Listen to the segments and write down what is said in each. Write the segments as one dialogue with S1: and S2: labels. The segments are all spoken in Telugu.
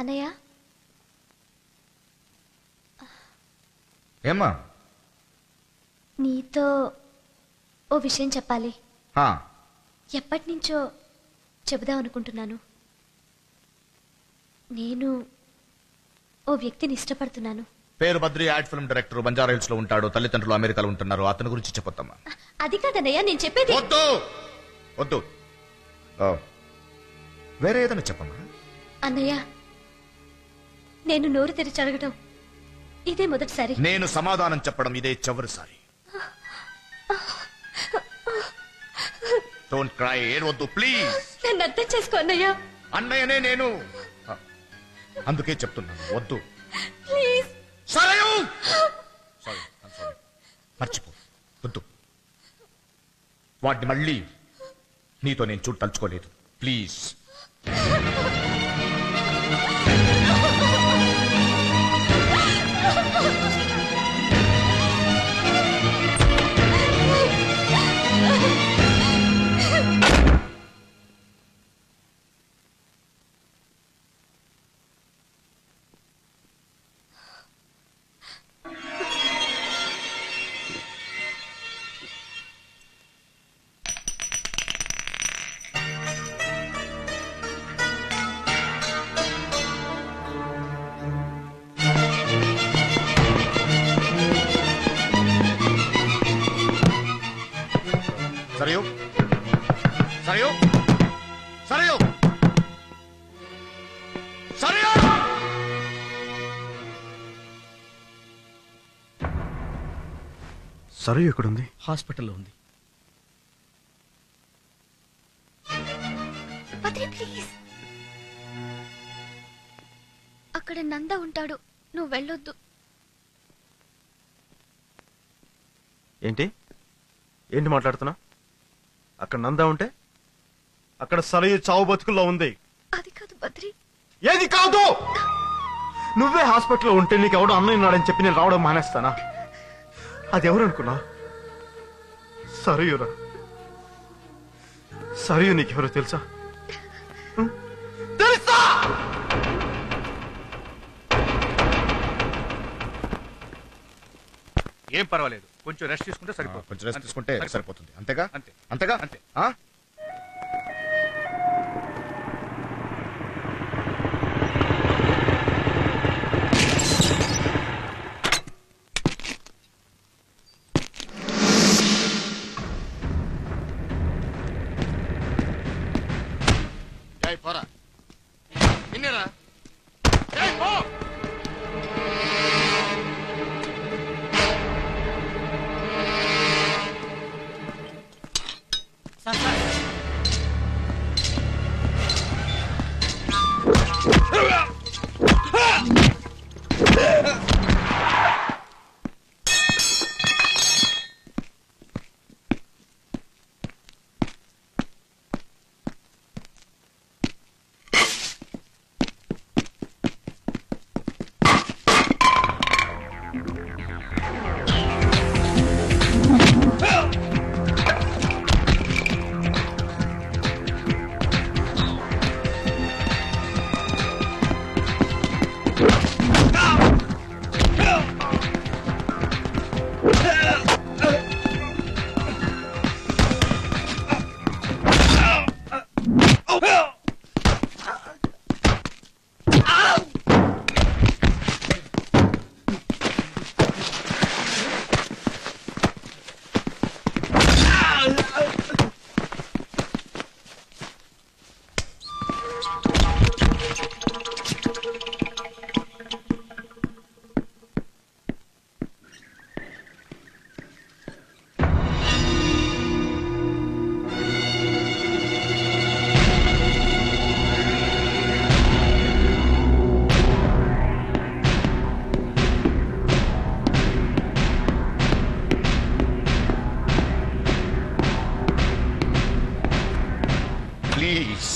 S1: అన్నయ్య
S2: ఏమ్మా?
S1: నీతో ఓ విషయం చెప్పాలి. ఎప్పటి నుంచో చెబుదాం అనుకుంటున్నాను. నేను ఓ వ్యక్తిని ఇష్టపడుతున్నాను.
S2: పేరు Badri, ad film director, Banjara hills లో ఉంటాడు. తల్లిదండ్రులు అమెరికాలో ఉంటున్నారు. అతని గురించి చెప్పొద్దమ్మా.
S1: అది కాదన్నయ్య, నేను చెప్పేది.
S2: వద్దు వద్దు, వేరే ఏదైనా చెప్పమ్మా.
S1: అన్నయ్య, నేను నోరు తెరిచి అడగడం ఇదే మొదటిసారి.
S2: నేను సమాధానం చెప్పడం ఇదే చివరిసారి. డోంట్ క్రై, ఏడవద్దు ప్లీజ్.
S1: నన్ను అర్థం చేసుకో అన్నయ్య.
S2: అన్నయ్యనే నేను, అందుకే చెప్తున్నాను వద్దు
S1: ప్లీజ్.
S2: సారీ, మర్చిపో, వద్దు. వాటిని మళ్ళీ నీతో నేను చూడు తలుచుకోలేదు. ప్లీజ్. సరయు, సరయు, సరయు, సరయు.
S3: సరయు ఎక్కడుంది?
S4: హాస్పిటల్లో ఉంది.
S1: ప్లీజ్, అక్కడ నంద ఉంటాడు, నువ్వు వెళ్ళొద్దు.
S3: ఏంటి ఏంటి మాట్లాడుతున్నా? అక్కడ నందా ఉంటే అక్కడ సరయు చావు బతుకుల్లో ఉంది.
S1: అది కాదు బద్రి.
S3: ఏది కాదు? నువ్వే హాస్పిటల్లో ఉంటే నీకు ఎవడో అన్నయ్య ఉన్నాడని చెప్పి నేను రావడం మానేస్తానా? అది ఎవరు అనుకున్నా? సరయురా. సరయు నీకెవరో తెలుసా? తెలుసా?
S4: ఏం పర్వాలేదు, కొంచెం రెస్ట్ తీసుకుంటే సరిపోతుంది.
S2: కొంచెం రెస్ట్ తీసుకుంటే సరిపోతుంది. అంతేగా?
S4: అంతే
S2: అంతేగా?
S4: అంతే.
S2: పోరా, నిన్నేరా. ప్లీజ్.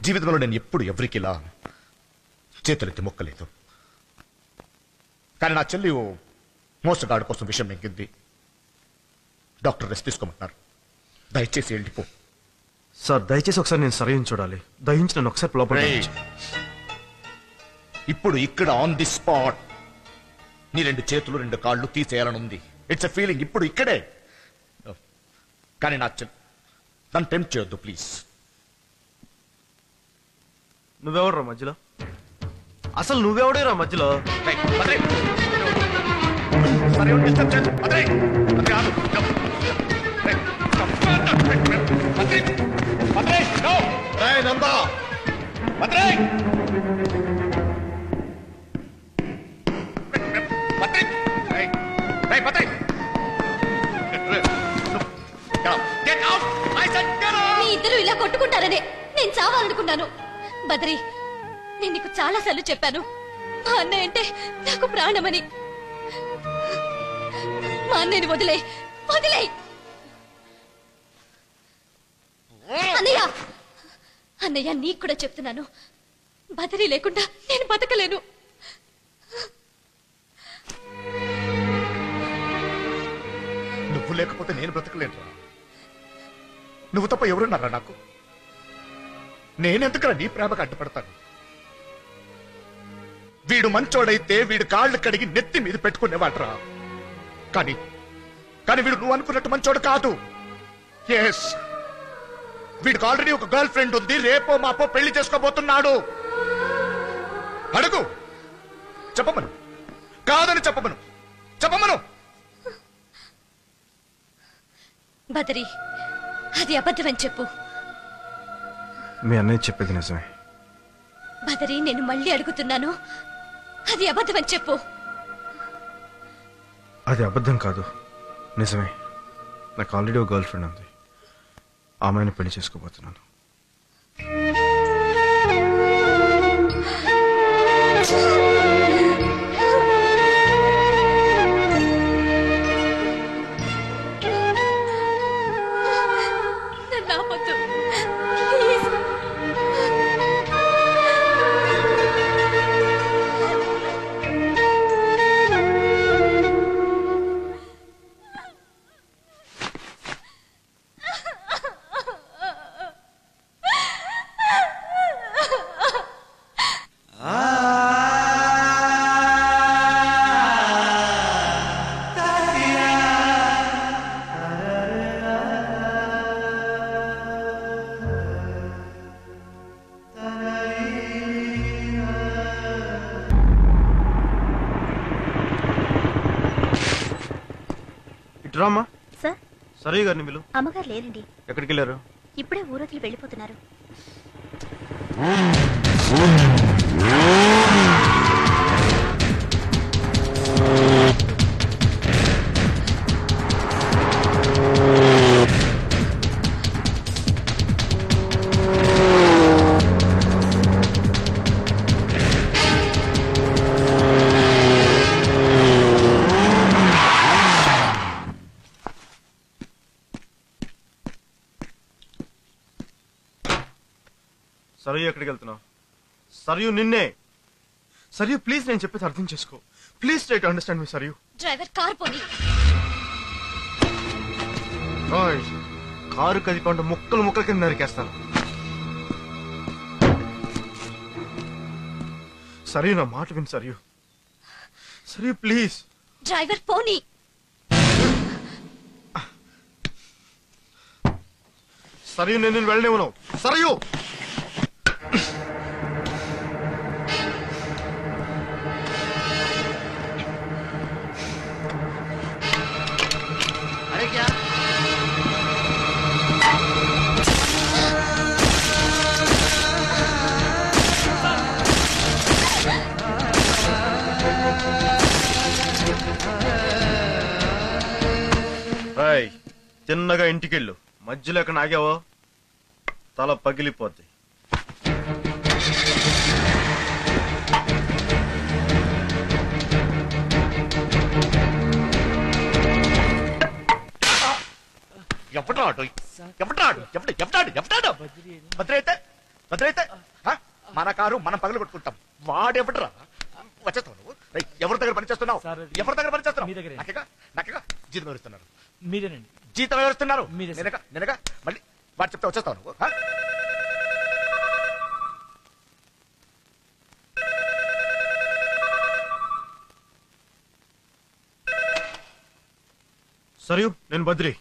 S2: జీవితంలో నేను ఎప్పుడు ఎవరికి ఇలా చేతులెత్తి మొక్కలేదు. కానీ నా చెల్లి మోసగాడు కోసం విషయం నెగ్గింది. డాక్టర్ రెస్ట్ తీసుకోమంటున్నారు. దయచేసి వెళ్ళిపో.
S3: సార్ దయచేసి ఒకసారి నేను సరైన చూడాలి. దయించి నన్ను ఒకసారి లోపల
S2: రేయ్, ఇప్పుడు ఇక్కడ ఆన్ ది స్పాట్ నీ 2 చేతులు 2 కాళ్ళు తీసేయాలని ఉంది. ఇట్స్ ఎ ఫీలింగ్ ఇప్పుడు ఇక్కడే. కానీ నన్ను టెంప్ట్ చేయొద్దు ప్లీజ్.
S3: నువ్వెవడరా మధ్యలో? అసలు నువ్వెవడేరా మధ్యలో?
S1: మీ ఇద్దరు ఇలా కొట్టుకుంటారనే నేను చావాలనుకున్నాను. బద్రి, నేను నీకు చాలా సార్లు చెప్పాను మా అన్నయ్య అంటే నాకు ప్రాణమని. మా అన్నయ్యని వదిలే. అన్నయ్య, అన్నయ్య నీకు కూడా చెప్తున్నాను, బదరి లేకుండా నేను బతకలేను.
S2: నువ్వు లేకపోతే నేను బ్రతకలేనురా. నువ్వు తప్ప ఎవరున్నారా నాకు? నేనెందుకురా నీ ప్రేమకు అడ్డుపడతాను? వీడు మంచోడైతే వీడు కాళ్ళు కడిగి నెత్తి మీద పెట్టుకునేవాడ్రా. కానీ వీడు నువ్వు అనుకున్నట్టు మంచోడు కాదు. ఎస్, వీడికి ఆల్రెడీ ఒక గర్ల్ ఫ్రెండ్ ఉంది. రేపో మాపో పెళ్లి చేసుకోబోతున్నాడు. అడుగు, చెప్పమను. కాదని చెప్పమను.
S1: బదరి, అది అబద్ధమని చెప్పు.
S3: మీ అన్నయ్య చెప్పేది నిజమే.
S1: బదరి, నేను మళ్ళీ అడుగుతున్నాను, అది అబద్ధమని చెప్పు.
S3: అది అబద్ధం కాదు, నిజమే. నాకు ఆల్రెడీ ఒక గర్ల్ ఫ్రెండ్ ఉంది. ఆమెను పెళ్లి చేసుకోబోతున్నాను. రామ్మా.
S1: సార్,
S3: సరయ్య గారిని పిలు.
S1: అమ్మగారు లేరండి.
S3: ఎక్కడికి వెళ్ళారు?
S1: ఇప్పుడే ఊరొదిలి వెళ్ళిపోతున్నారు.
S3: సరయు ఎక్కడికి వెళ్తున్నావు? సరయు నిన్నే. సరయు ప్లీజ్, నేను చెప్పేది అర్థం చేసుకో. Please try to understand me Sarayu.
S1: Driver, car పోనీ.
S3: కారు కదిపంటే ముక్కలు కింద నరికేస్తాను. సరయు, నా మాట విని సరయు. సరయు ప్లీజ్.
S1: డ్రైవర్ పోనీ.
S3: సరయు, నేను వెళ్ళనివ్వను. సరయు, తిన్నగా ఇంటికెళ్ళు. మధ్యలో ఎక్కడ ఆగావో తల పగిలిపోద్ది.
S2: భద్రైతే మన కారు మనం పగలు కొట్టుకుంటాం. వాడెవడరా? వచ్చేస్తావు నువ్వు? ఎవరి దగ్గర పనిచేస్తున్నావు? ఎవరి దగ్గర పనిచేస్తున్నావు? జీతం ఎవరిస్తున్నారు?
S5: మీరేనండి.
S2: జీతం ఎవరిస్తున్నారు?
S5: మీరే.
S2: నెనగా మళ్ళీ వాడు చెప్తే వచ్చేస్తావు నువ్వు ఆ?
S3: సరియు నేను బద్రి.